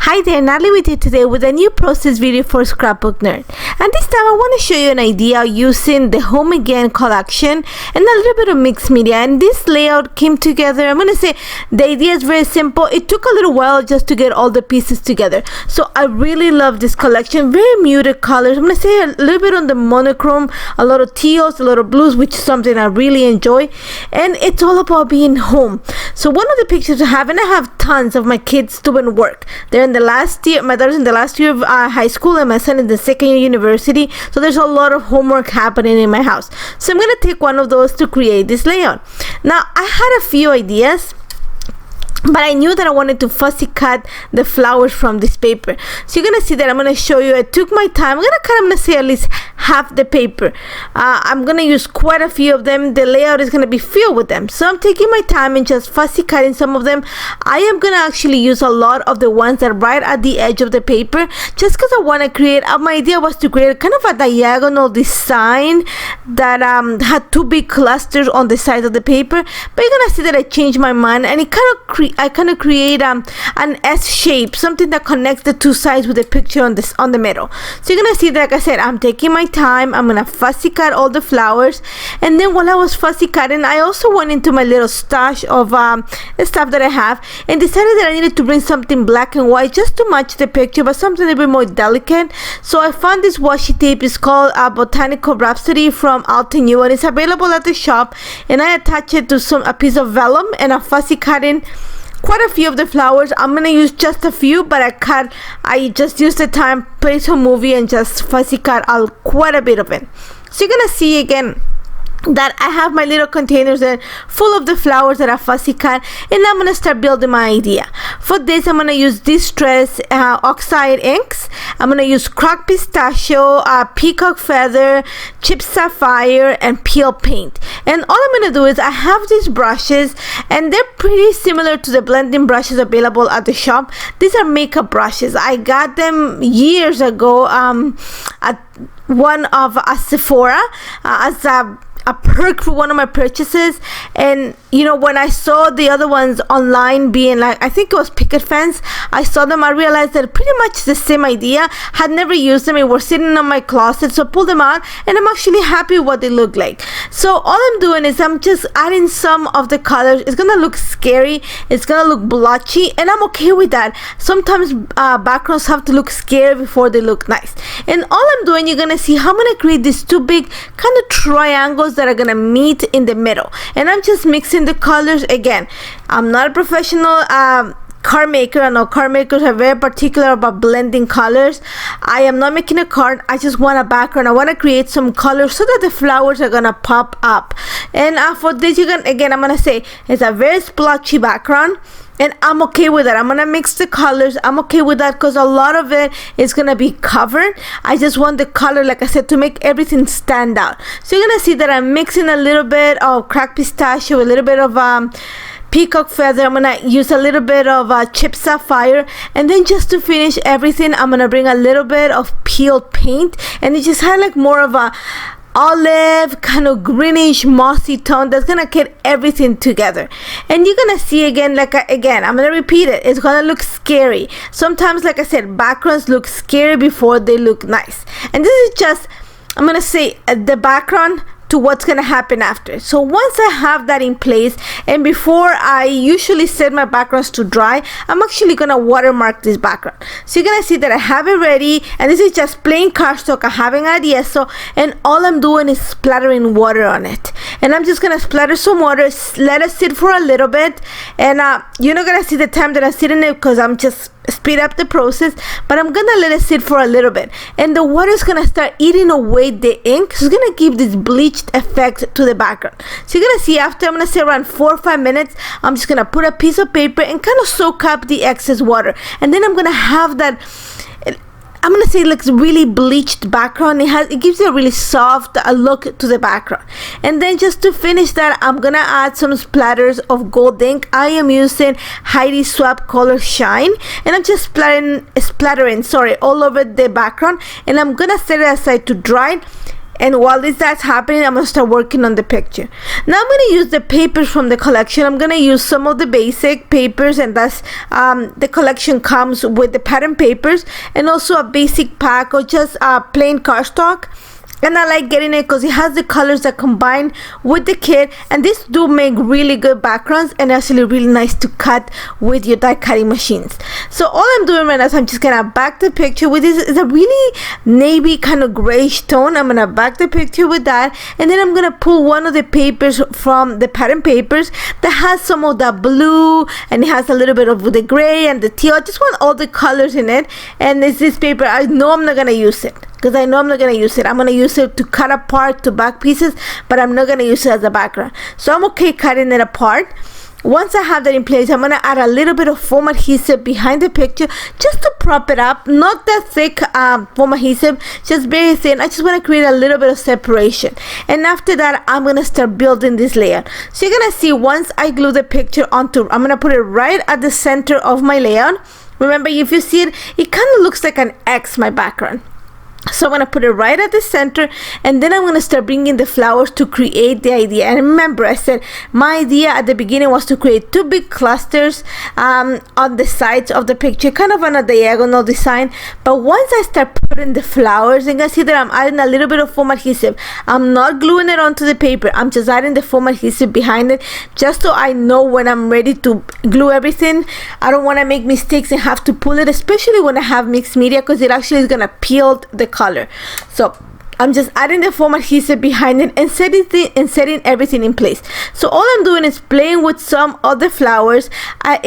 Hi there, Natalie with you today with a new process video for Scrapbook Nerd. And this time I want to show you an idea using the Home Again collection and a little bit of mixed media. And this layout came together. I'm going to say the idea is very simple. It took a little while just to get all the pieces together. So I really love this collection. Very muted colors. I'm going to say a little bit on the monochrome, a lot of teals, a lot of blues, which is something I really enjoy. And it's all about being home. So one of the pictures I have, and I have tons of my kids doing work. They're in the last year, my daughter's in the last year of high school and my son in the second year university, so there's a lot of homework happening in my house. So I'm going to take one of those to create this layout. Now I had a few ideas, but I knew that I wanted to fussy cut the flowers from this paper. So you're going to see that I'm going to show you. I took my time. I'm going to cut, I'm going to say at least half the paper. I'm going to use quite a few of them. The layout is going to be filled with them. So I'm taking my time and just fussy cutting some of them. I am going to actually use a lot of the ones that are right at the edge of the paper, just because I want to create, my idea was to create kind of a diagonal design that had two big clusters on the side of the paper. But you're going to see that I changed my mind, and it kind of create an S shape, something that connects the two sides with the picture on the middle. So you're gonna see that, like I said, I'm taking my time. I'm gonna fussy cut all the flowers, and then while I was fussy cutting, I also went into my little stash of stuff that I have and decided that I needed to bring something black and white just to match the picture, but something a little bit more delicate. So I found this washi tape. It's called Botanical Rhapsody from Alton U, and it's available at the shop. And I attach it to a piece of vellum, and I'm fussy cutting quite a few of the flowers. I'm gonna use just a few, but I just used the time, play some movie, and just fussy cut out quite a bit of it. So you're gonna see again that I have my little containers that full of the flowers that I fussy cut, and I'm gonna start building my idea. For this, I'm gonna use Distress Oxide inks. I'm gonna use Cracked Pistachio, Peacock Feather, Chipped Sapphire, and Peel Paint. And all I'm gonna do is I have these brushes, and they're pretty similar to the blending brushes available at the shop. These are makeup brushes. I got them years ago at one of Sephora as a perk for one of my purchases. And you know, when I saw the other ones online being like, I think it was Picket Fence, I saw them, I realized that pretty much the same idea. Had never used them, they were sitting in my closet, so I pulled them out, and I'm actually happy with what they look like. So all I'm doing is I'm just adding some of the colors. It's gonna look scary, it's gonna look blotchy, and I'm okay with that. Sometimes backgrounds have to look scary before they look nice. And all I'm doing, you're gonna see how I'm gonna create these two big kind of triangles that are gonna meet in the middle, and I'm just mixing the colors. Again, I'm not a professional card maker. I know card makers are very particular about blending colors. I am not making a card. I just want a background. I want to create some colors so that the flowers are gonna pop up. And for this, you can, again, I'm gonna say it's a very splotchy background, and I'm okay with that. I'm gonna mix the colors. I'm okay with that because a lot of it is gonna be covered. I just want the color, like I said, to make everything stand out. So you're gonna see that I'm mixing a little bit of Cracked Pistachio, a little bit of Peacock Feather. I'm gonna use a little bit of Chipped Sapphire, and then just to finish everything, I'm gonna bring a little bit of Peel Paint, and it just had like more of a olive kind of greenish mossy tone that's gonna get everything together. And you're gonna see again, again, I'm gonna repeat it, it's gonna look scary. Sometimes, like I said, backgrounds look scary before they look nice, and this is just, I'm gonna say, the background to what's gonna happen after. So once I have that in place, and before I usually set my backgrounds to dry, I'm actually gonna watermark this background. So you're gonna see that I have it ready, and this is just plain cardstock. I have an idea, so, and all I'm doing is splattering water on it, and I'm just gonna splatter some water, let it sit for a little bit. And you're not gonna see the time that I sit in it because I'm just speed up the process, but I'm gonna let it sit for a little bit, and the water is gonna start eating away the ink, so it's gonna give this bleached effect to the background. So you're gonna see after, I'm gonna say around 4 or 5 minutes, I'm just gonna put a piece of paper and kind of soak up the excess water, and then I'm gonna have that, I'm gonna say, like, really bleached background. It gives you a really soft look to the background. And then just to finish that, I'm gonna add some splatters of gold ink. I am using Heidi Swapp Color Shine, and I'm just splattering all over the background, and I'm gonna set it aside to dry. And while that's happening, I'm going to start working on the picture. Now I'm going to use the papers from the collection. I'm going to use some of the basic papers, and that's the collection comes with the pattern papers and also a basic pack or just plain cardstock. And I like getting it because it has the colors that combine with the kit, and these do make really good backgrounds and actually really nice to cut with your die cutting machines. So all I'm doing right now is I'm just gonna back the picture with this. It's a really navy kind of grayish tone. I'm gonna back the picture with that, and then I'm gonna pull one of the papers from the pattern papers that has some of that blue, and it has a little bit of the gray and the teal. I just want all the colors in it. And it's this paper. I know I'm not gonna use it because I know I'm not going to use it. I'm going to use it to cut apart to back pieces, but I'm not going to use it as a background. So I'm okay cutting it apart. Once I have that in place, I'm going to add a little bit of foam adhesive behind the picture just to prop it up. Not that thick foam adhesive, just very thin. I just want to create a little bit of separation. And after that, I'm going to start building this layout. So you're going to see once I glue the picture onto, I'm going to put it right at the center of my layout. Remember, if you see it, it kind of looks like an X, my background. So I'm going to put it right at the center, and then I'm going to start bringing the flowers to create the idea. And remember, I said my idea at the beginning was to create two big clusters on the sides of the picture, kind of on a diagonal design. But once I start putting the flowers, you can see that I'm adding a little bit of foam adhesive. I'm not gluing it onto the paper. I'm just adding the foam adhesive behind it, just so I know when I'm ready to glue everything. I don't want to make mistakes and have to pull it, especially when I have mixed media, because it actually is going to peel the color. So I'm just adding the foam adhesive behind it and setting everything in place. So all I'm doing is playing with some of the flowers. My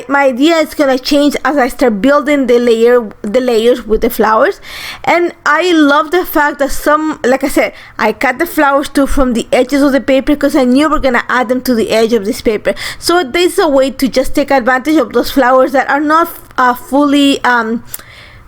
idea is gonna change as I start building the layers with the flowers. And I love the fact that like I said, I cut the flowers too from the edges of the paper because I knew we're gonna add them to the edge of this paper. So there's a way to just take advantage of those flowers that are not fully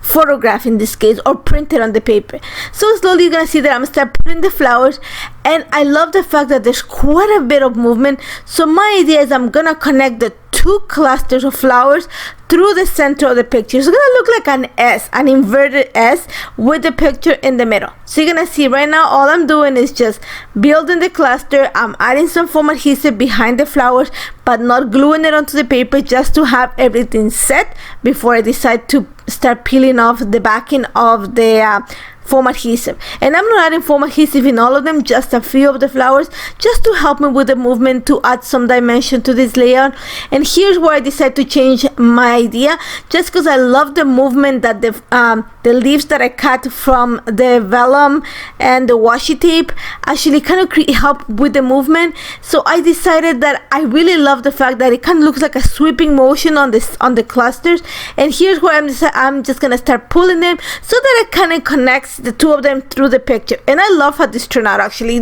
photograph in this case, or printed on the paper. So slowly you're gonna see that I'm gonna start putting the flowers, and I love the fact that there's quite a bit of movement. So my idea is I'm gonna connect the two clusters of flowers through the center of the picture. It's gonna look like an S, an inverted S with the picture in the middle. So you're gonna see right now all I'm doing is just building the cluster. I'm adding some foam adhesive behind the flowers, but not gluing it onto the paper, just to have everything set before I decide to start peeling off the backing of the foam adhesive. And I'm not adding foam adhesive in all of them, just a few of the flowers, just to help me with the movement, to add some dimension to this layout. And here's where I decided to change my idea, just because I love the movement that the leaves that I cut from the vellum and the washi tape actually kind of help with the movement. So I decided that I really love the fact that it kind of looks like a sweeping motion on the clusters. And here's where I'm just gonna start pulling them so that it kind of connects the two of them through the picture. And I love how this turned out. Actually,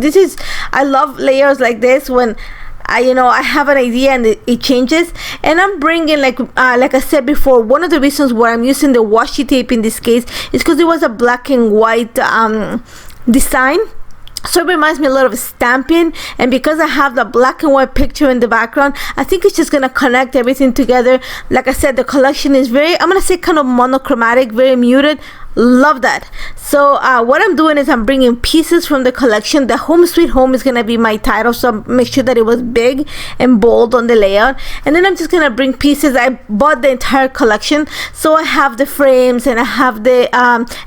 I love layers like this when I have an idea and it changes. And I'm bringing, like I said before, one of the reasons why I'm using the washi tape in this case is because it was a black and white design. So it reminds me a lot of stamping, and because I have the black and white picture in the background, I think it's just gonna connect everything together. Like I said, the collection is very, I'm gonna say, kind of monochromatic, very muted. Love that. So what I'm doing is I'm bringing pieces from the collection. The Home Sweet Home is gonna be my title, so make sure that it was big and bold on the layout. And then I'm just gonna bring pieces. I bought the entire collection, so I have the frames, and I have the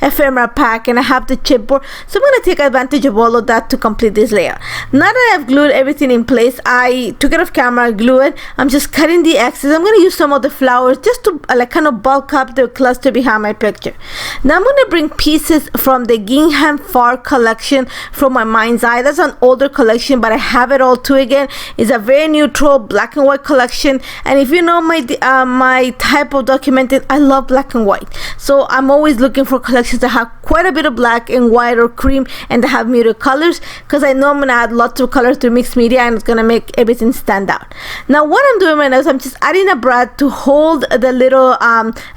ephemera pack, and I have the chipboard. So I'm gonna take advantage of all of that to complete this layout. Now that I've glued everything in place, I took it off camera, glue it. I'm just cutting the X's. I'm gonna use some of the flowers just to kind of bulk up the cluster behind my picture. Now I'm gonna bring pieces from the Gingham Farr collection from my Mind's Eye. That's an older collection, but I have it all too again. It's a very neutral black and white collection, and if you know my type of documenting, I love black and white. So I'm always looking for collections that have quite a bit of black and white or cream, and that have muted colors, because I know I'm gonna add lots of colors to mixed media, and it's gonna make everything stand out. Now what I'm doing right now is I'm just adding a brad to hold the little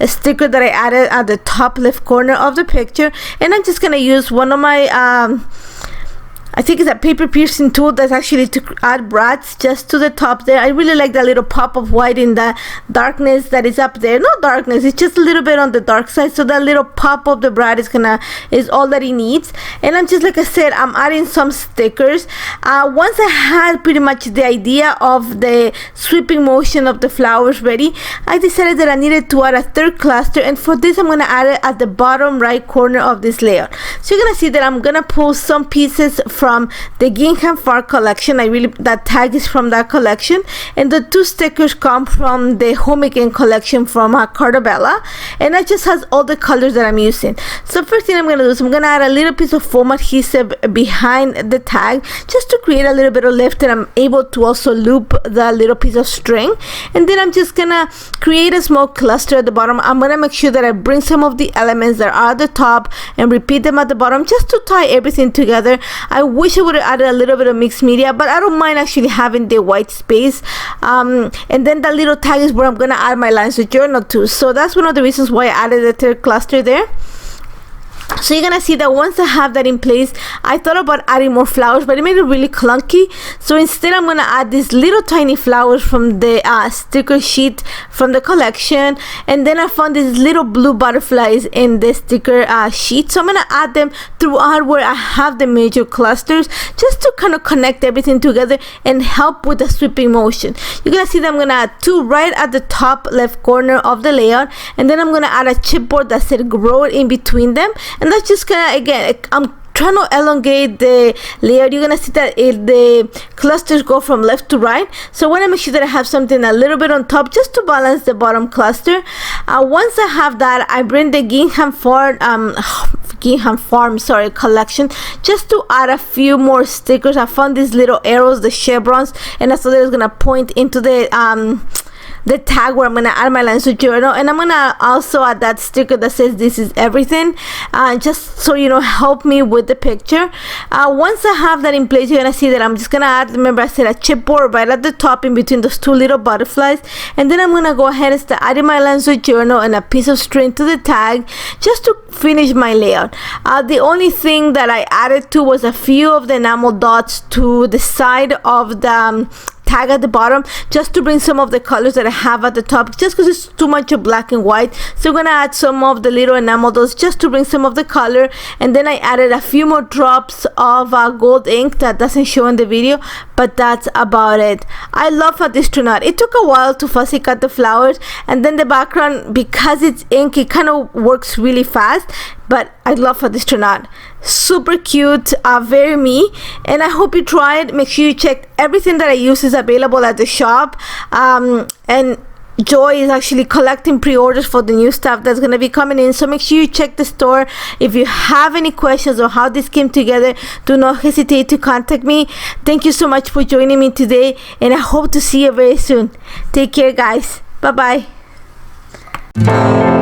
sticker that I added at the top left corner of the picture. And I'm just gonna use one of my I think it's a paper piercing tool that's actually to add brads just to the top there. I really like that little pop of white in the darkness that is up there. Not darkness, it's just a little bit on the dark side, so that little pop of the brad is all that it needs. And I'm just, like I said, I'm adding some stickers. Once I had pretty much the idea of the sweeping motion of the flowers ready, I decided that I needed to add a third cluster, and for this I'm going to add it at the bottom right corner of this layout. So you're going to see that I'm going to pull some pieces from the Gingham Farm collection. That tag is from that collection, and the two stickers come from the Home Again collection from Carta Bella, and that just has all the colors that I'm using. So first thing I'm going to do is I'm going to add a little piece of foam adhesive behind the tag just to create a little bit of lift, and I'm able to also loop the little piece of string. And then I'm just going to create a small cluster at the bottom. I'm going to make sure that I bring some of the elements that are at the top and repeat them at the bottom just to tie everything together. I wish I would have added a little bit of mixed media, but I don't mind actually having the white space. And then that little tag is where I'm going to add my lines of journal to. So that's one of the reasons why I added the third cluster there. So you're gonna see that once I have that in place, I thought about adding more flowers, but it made it really clunky. So instead I'm gonna add these little tiny flowers from the sticker sheet from the collection, and then I found these little blue butterflies in the sticker sheet. So I'm gonna add them throughout where I have the major clusters, just to kind of connect everything together and help with the sweeping motion. You're gonna see that I'm gonna add two right at the top left corner of the layout, and then I'm gonna add a chipboard that said grow in between them. And that's just gonna, again, I'm trying to elongate the layout. You're gonna see that the clusters go from left to right, so I want to make sure that I have something a little bit on top just to balance the bottom cluster. Once I have that, I bring the Gingham Farm collection just to add a few more stickers. I found these little arrows, the chevrons, and I thought that it was gonna point into the tag where I'm gonna add my lines of journal, and I'm gonna also add that sticker that says this is everything, just so help me with the picture. Once I have that in place, you're gonna see that I'm just gonna add, remember I said, a chipboard right at the top in between those two little butterflies, and then I'm gonna go ahead and start adding my lines of journal and a piece of string to the tag just to finish my layout. The only thing that I added to was a few of the enamel dots to the side of the tag at the bottom, just to bring some of the colors that I have at the top, just because it's too much of black and white. So I'm gonna add some of the little enamel dots just to bring some of the color, and then I added a few more drops of gold ink that doesn't show in the video, but that's about it. I love how this turned out. It took a while to fussy cut the flowers, and then the background, because it's ink, it kind of works really fast, but I love how this turned out. Super cute, very me, and I hope you try it. Make sure you check everything that I use is available at the shop, and Joy is actually collecting pre-orders for the new stuff that's going to be coming in, so make sure you check the store. If you have any questions on how this came together, do not hesitate to contact me. Thank you so much for joining me today, and I hope to see you very soon. Take care, guys. Bye bye.